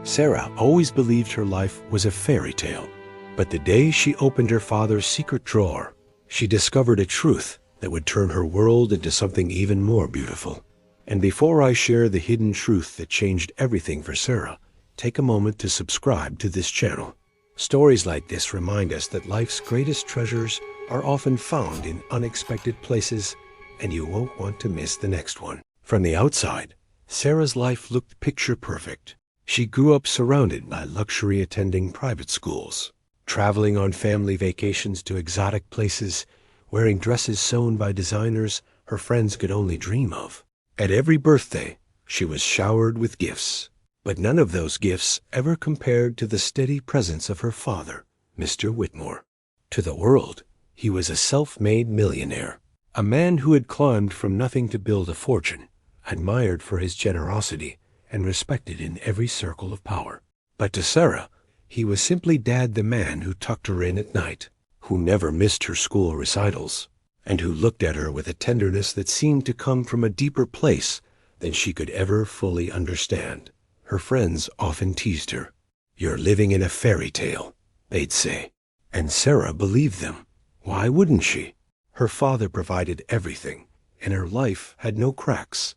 Sarah always believed her life was a fairy tale, but the day she opened her father's secret drawer, she discovered a truth that would turn her world into something even more beautiful. And before I share the hidden truth that changed everything for Sarah, take a moment to subscribe to this channel. Stories like this remind us that life's greatest treasures are often found in unexpected places, and you won't want to miss the next one. From the outside, Sarah's life looked picture perfect. She grew up surrounded by luxury, attending private schools, traveling on family vacations to exotic places, wearing dresses sewn by designers her friends could only dream of. At every birthday, she was showered with gifts, but none of those gifts ever compared to the steady presence of her father, Mr. Whitmore. To the world, he was a self-made millionaire, a man who had climbed from nothing to build a fortune, admired for his generosity, and respected in every circle of power. But to Sarah, he was simply Dad, the man who tucked her in at night, who never missed her school recitals, and who looked at her with a tenderness that seemed to come from a deeper place than she could ever fully understand. Her friends often teased her. "You're living in a fairy tale," they'd say. And Sarah believed them. Why wouldn't she? Her father provided everything, and her life had no cracks.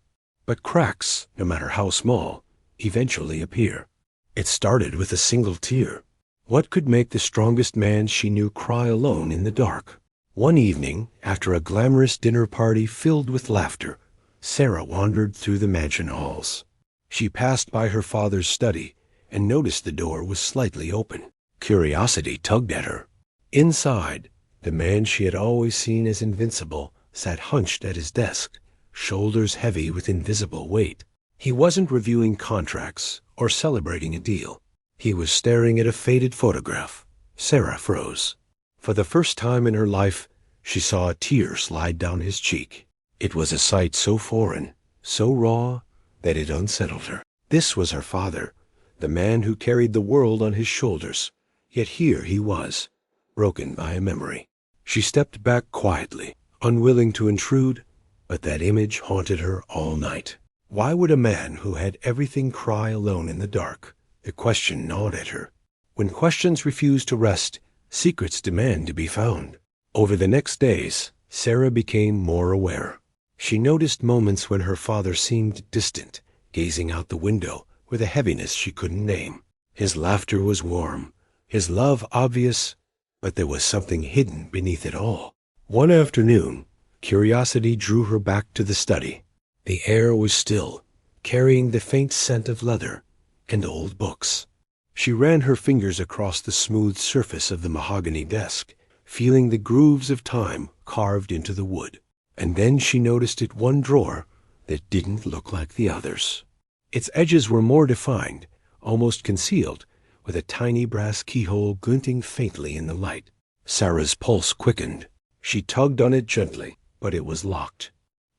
But cracks, no matter how small, eventually appear. It started with a single tear. What could make the strongest man she knew cry alone in the dark? One evening, after a glamorous dinner party filled with laughter, Sarah wandered through the mansion halls. She passed by her father's study and noticed the door was slightly open. Curiosity tugged at her. Inside, the man she had always seen as invincible sat hunched at his desk, shoulders heavy with invisible weight. He wasn't reviewing contracts or celebrating a deal. He was staring at a faded photograph. Sarah froze. For the first time in her life, she saw a tear slide down his cheek. It was a sight so foreign, so raw, that it unsettled her. This was her father, the man who carried the world on his shoulders. Yet here he was, broken by a memory. She stepped back quietly, unwilling to intrude, but that image haunted her all night. Why would a man who had everything cry alone in the dark? The question gnawed at her. When questions refuse to rest, secrets demand to be found. Over the next days, Sarah became more aware. She noticed moments when her father seemed distant, gazing out the window with a heaviness she couldn't name. His laughter was warm, his love obvious, but there was something hidden beneath it all. One afternoon, curiosity drew her back to the study. The air was still, carrying the faint scent of leather and old books. She ran her fingers across the smooth surface of the mahogany desk, feeling the grooves of time carved into the wood. And then she noticed it one drawer that didn't look like the others. Its edges were more defined, almost concealed, with a tiny brass keyhole glinting faintly in the light. Sarah's pulse quickened. She tugged on it gently, but it was locked.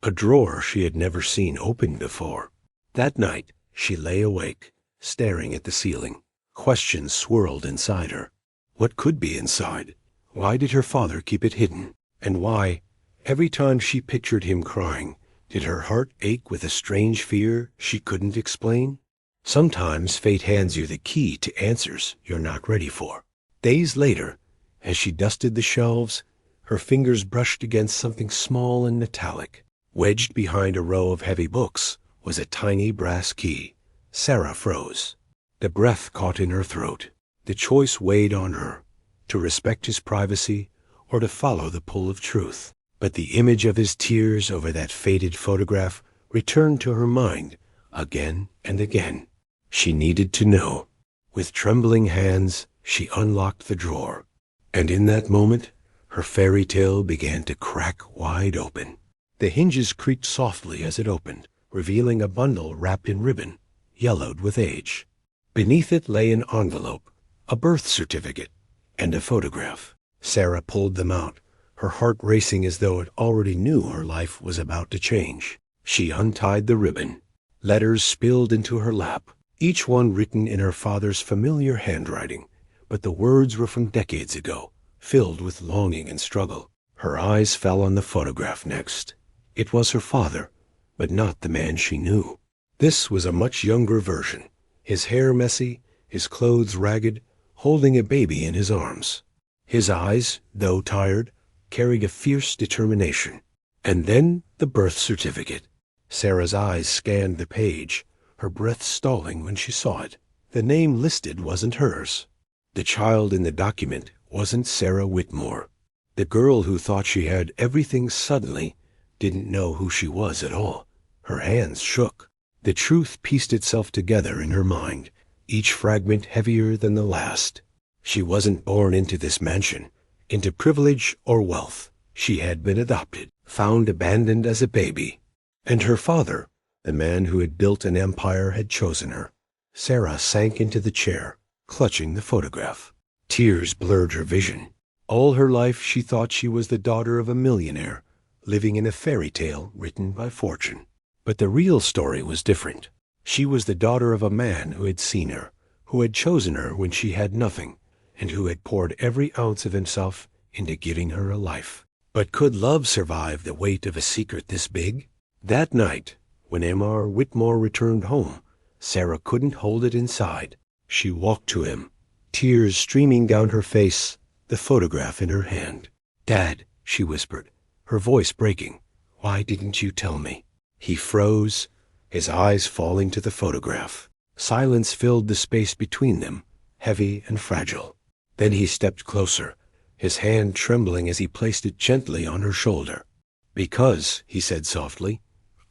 A drawer she had never seen opened before. That night, she lay awake, staring at the ceiling. Questions swirled inside her. What could be inside? Why did her father keep it hidden? And why, every time she pictured him crying, did her heart ache with a strange fear she couldn't explain? Sometimes fate hands you the key to answers you're not ready for. Days later, as she dusted the shelves, her fingers brushed against something small and metallic. Wedged behind a row of heavy books was a tiny brass key. Sarah froze. The breath caught in her throat. The choice weighed on her, to respect his privacy or to follow the pull of truth. But the image of his tears over that faded photograph returned to her mind again and again. She needed to know. With trembling hands, she unlocked the drawer. And in that moment, her fairy tale began to crack wide open. The hinges creaked softly as it opened, revealing a bundle wrapped in ribbon, yellowed with age. Beneath it lay an envelope, a birth certificate, and a photograph. Sarah pulled them out, her heart racing as though it already knew her life was about to change. She untied the ribbon. Letters spilled into her lap, each one written in her father's familiar handwriting, but the words were from decades ago, filled with longing and struggle. Her eyes fell on the photograph next. It was her father, but not the man she knew. This was a much younger version, his hair messy, his clothes ragged, holding a baby in his arms. His eyes, though tired, carried a fierce determination. And then the birth certificate. Sarah's eyes scanned the page, her breath stalling when she saw it. The name listed wasn't hers. The child in the document wasn't Sarah Whitmore. The girl who thought she had everything suddenly didn't know who she was at all. Her hands shook. The truth pieced itself together in her mind, each fragment heavier than the last. She wasn't born into this mansion, into privilege or wealth. She had been adopted, found abandoned as a baby. And her father, the man who had built an empire, had chosen her. Sarah sank into the chair, clutching the photograph. Tears blurred her vision. All her life she thought she was the daughter of a millionaire, living in a fairy tale written by fortune. But the real story was different. She was the daughter of a man who had seen her, who had chosen her when she had nothing, and who had poured every ounce of himself into giving her a life. But could love survive the weight of a secret this big? That night, when M.R. Whitmore returned home, Sarah couldn't hold it inside. She walked to him, tears streaming down her face, the photograph in her hand. "Dad," she whispered, her voice breaking, "why didn't you tell me?" He froze, his eyes falling to the photograph. Silence filled the space between them, heavy and fragile. Then he stepped closer, his hand trembling as he placed it gently on her shoulder. "Because," he said softly,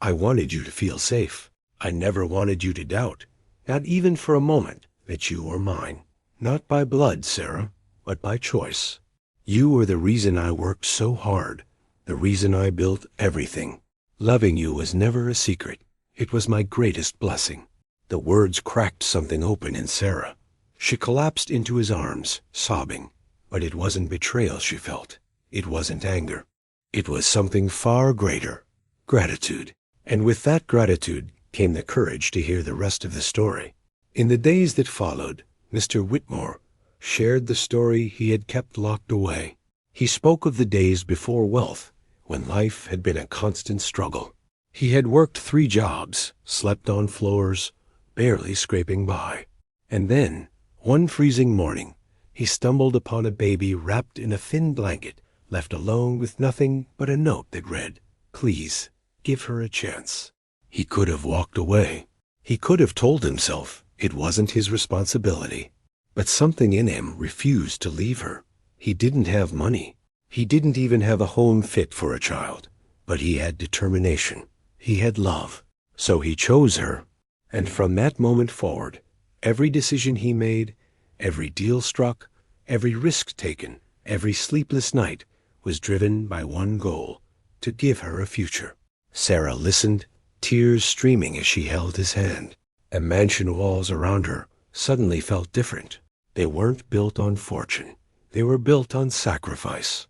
"I wanted you to feel safe. I never wanted you to doubt, not even for a moment, that you were mine. Not by blood, Sarah, but by choice. You were the reason I worked so hard, the reason I built everything. Loving you was never a secret. It was my greatest blessing." The words cracked something open in Sarah. She collapsed into his arms, sobbing. But it wasn't betrayal she felt. It wasn't anger. It was something far greater, gratitude. And with that gratitude came the courage to hear the rest of the story. In the days that followed, Mr. Whitmore shared the story he had kept locked away. He spoke of the days before wealth, when life had been a constant struggle. He had worked 3 jobs, slept on floors, barely scraping by. And then, one freezing morning, he stumbled upon a baby wrapped in a thin blanket, left alone with nothing but a note that read, "Please, give her a chance." He could have walked away. He could have told himself it wasn't his responsibility. But something in him refused to leave her. He didn't have money. He didn't even have a home fit for a child. But he had determination. He had love. So he chose her. And from that moment forward, every decision he made, every deal struck, every risk taken, every sleepless night was driven by one goal, to give her a future. Sarah listened, tears streaming as she held his hand. The mansion walls around her suddenly felt different. They weren't built on fortune. They were built on sacrifice.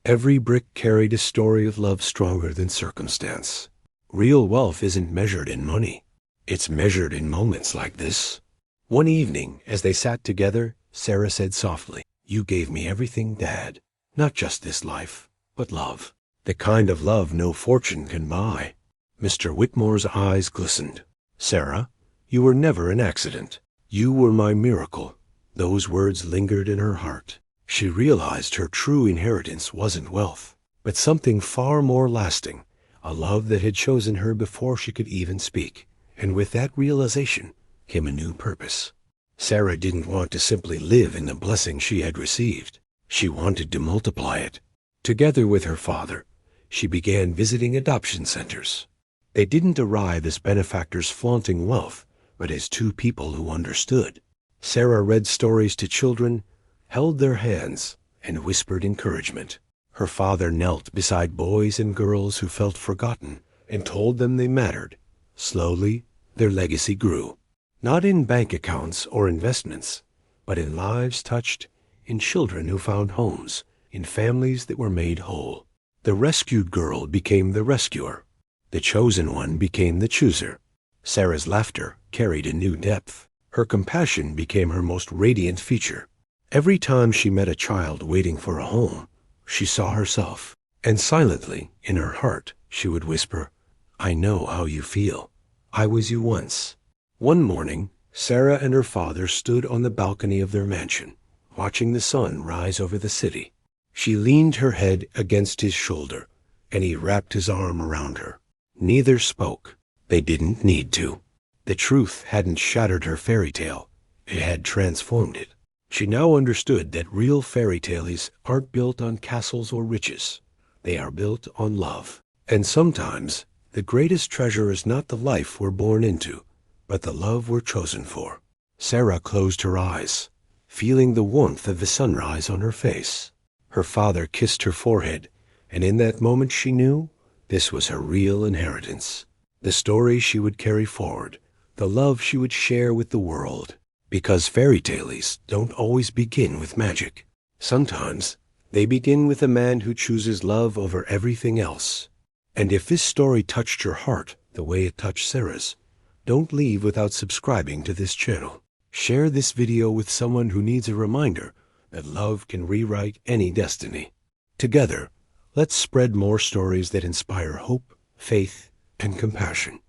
Every brick carried a story of love stronger than circumstance. Real wealth isn't measured in money. It's measured in moments like this. One evening, as they sat together, Sarah said softly, "You gave me everything, Dad. Not just this life, but love. The kind of love no fortune can buy." Mr. Whitmore's eyes glistened. "Sarah, you were never an accident. You were my miracle." Those words lingered in her heart. She realized her true inheritance wasn't wealth, but something far more lasting, a love that had chosen her before she could even speak. And with that realization came a new purpose. Sarah didn't want to simply live in the blessing she had received. She wanted to multiply it. Together with her father, she began visiting adoption centers. They didn't arrive as benefactors flaunting wealth, but as 2 people who understood. Sarah read stories to children, held their hands, and whispered encouragement. Her father knelt beside boys and girls who felt forgotten and told them they mattered. Slowly, their legacy grew. Not in bank accounts or investments, but in lives touched, in children who found homes, in families that were made whole. The rescued girl became the rescuer. The chosen one became the chooser. Sarah's laughter carried a new depth. Her compassion became her most radiant feature. Every time she met a child waiting for a home, she saw herself. And silently, in her heart, she would whisper, "I know how you feel. I was you once." One morning, Sarah and her father stood on the balcony of their mansion, watching the sun rise over the city. She leaned her head against his shoulder, and he wrapped his arm around her. Neither spoke. They didn't need to. The truth hadn't shattered her fairy tale. It had transformed it. She now understood that real fairy tales aren't built on castles or riches. They are built on love. And sometimes the greatest treasure is not the life we're born into, but the love we're chosen for. Sarah closed her eyes, feeling the warmth of the sunrise on her face. Her father kissed her forehead, and in that moment she knew this was her real inheritance. The story she would carry forward, the love she would share with the world. Because fairy tales don't always begin with magic. Sometimes they begin with a man who chooses love over everything else. And if this story touched your heart the way it touched Sarah's, don't leave without subscribing to this channel. Share this video with someone who needs a reminder that love can rewrite any destiny. Together, let's spread more stories that inspire hope, faith, and compassion.